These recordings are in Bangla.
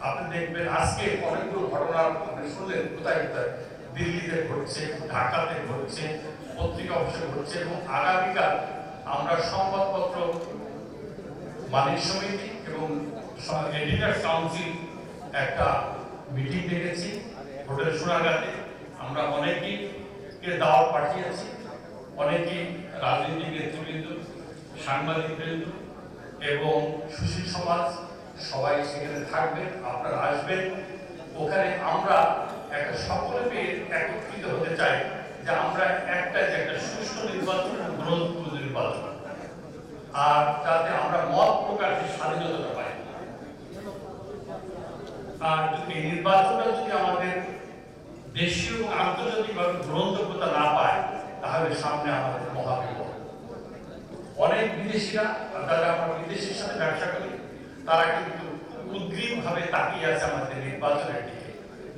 আপনি দেখবেন আজকে অনেকগুলো ঘটনা আপনি শুনলেন, কোথায় কোথায় দিল্লিতে ঘটছে, ঢাকাতে ঘটছে, পত্রিকা অফিসে ঘটছে, এবং আগামীকাল আমরা সংবাদপত্র মালিক সমিতি এবং এডিটর কাউন্সিল একটা মিটিং ডেকেছি হোটেল সোনারগাঁতে। আমরা অনেকেই দাওয়াত পাঠিয়েছি, অনেকেই রাজনৈতিক নেতৃবৃন্দ, সাংবাদিকবৃন্দ এবং সুশীল সমাজ সবাই সেখানে থাকবেন। আপনারা আসবেন। ওখানে আমরা একটা সকলে পেয়ে একত্রিত হতে চাই যে আমরা একটা সুষ্ঠু নির্বাচন, গ্রহণযোগ্য নির্বাচন, আর যাতে আমরা মত প্রকাশের স্বাধীনতা পাই। আর যদি নির্বাচনটা যদি আমাদের দেশীয় এবং আন্তর্জাতিকভাবে গ্রহণযোগ্যতা না পায়, তাহলে সামনে আমাদের মহাবিপদ। অনেক বিদেশিরা, যারা আমরা বিদেশের সাথে ব্যবসা করি, তারা কিন্তু উদ্গ্রীবভাবে তাকিয়ে আছে আমাদের নির্বাচনের দিকে।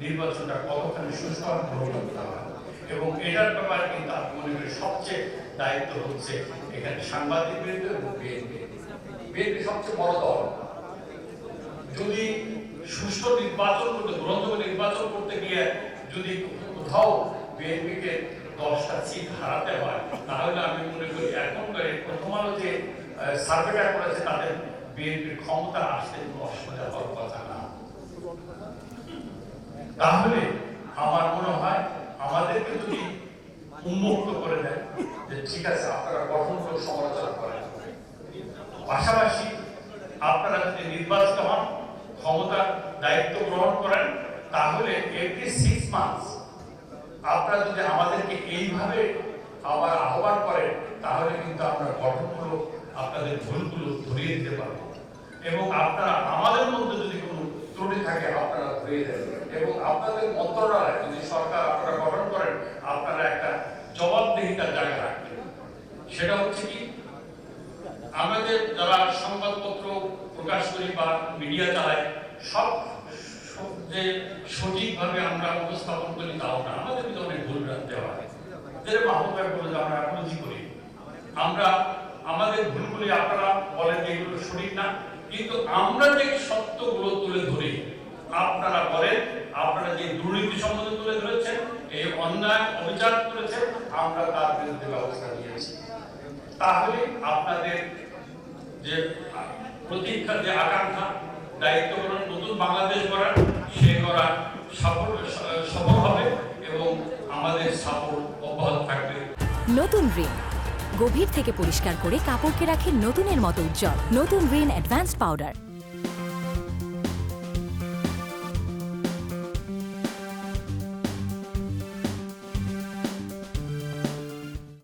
নির্বাচনটা কতখানি সুষ্ঠুভাবে গ্রহণযোগ্যতা হয়, এবং এটার ব্যাপারে কিন্তু আমি মনে করি সবচেয়ে দায়িত্ব হচ্ছে এখানে সাংবাদিকবৃন্দ এবং বিএনপি। বিএনপি সবচেয়ে বড় দল। যদি সুষ্ঠু নির্বাচন করতে, গ্রহণযোগ্য নির্বাচন করতে গিয়ে যদি কোথাও বিএনপিকে 10টা সিট হারাতে হয়, তাহলে আমি মনে করি এখনকার প্রথম আলো যে সার্ভেটা করেছে, তাদের বিএনপির ক্ষমতা আসতে কোনো অসুবিধা হওয়ার কথা না। তাহলে আমার মনে হয় আমাদেরকে যদি উন্মুক্ত করে দেয় যে ঠিক আছে, আপনারা গঠনমূলক সমালোচনা করেন, পাশাপাশি আপনারা যদি নির্বাচিত হন, ক্ষমতার দায়িত্ব গ্রহণ করেন, তাহলে এভরি 6 মান্থস আপনারা যদি আমাদেরকে এইভাবে আবার আহ্বান করেন, তাহলে কিন্তু আমরা গঠনমূলক আপনাদের ভুলগুলো ধরিয়ে দিতে পারব, এবং আপনারা আমাদের মধ্যে যদি কোনো ত্রুটি থাকে আপনারা ধরিয়ে দেবেন, এবং আপনাদের মন্ত্রণালয় যদি সরকার আপনারা গঠন করেন, আপনারা একটা জবাবদিহিতার জায়গা রাখবেন। সেটা হচ্ছে কি, আমাদের যারা সংবাদপত্র প্রকাশ করি বা মিডিয়া চালাই, সব যে সঠিকভাবে আমরা উপস্থাপন করি তাও না, আমাদের কিন্তু অনেক ভুল রাখতে হয়। যেরকম মাহবুব ভাই বলে আমরা অ্যাপোলজি করি, আমরা আমাদের ভুলগুলি আপনারা বলেন যে এগুলো সঠিক না, কিন্তু আমরা যে সত্যগুলো তুলে ধরি, আপনারা বলেন আপনারা যে দুর্নীতি সম্বন্ধে তুলে ধরেছেন, এই অন্যায় অবিচার করেছেন, আমরা তার বিরুদ্ধে ব্যবস্থা নিয়েছি। তাহলে আপনাদের যে প্রতীক্ষা, যে আকাঙ্ক্ষা, দায়িত্ব গ্রহণ, নতুন বাংলাদেশ গড়ার, সে করা সফল হবে, এবং আমাদের সাপোর্ট অব্যাহত থাকবে। নতুন রিন গভীর থেকে পরিষ্কার করে কাপড়কে রাখে নতুনের মতো উজ্জ্বল। নতুন রিন অ্যাডভান্স পাউডার।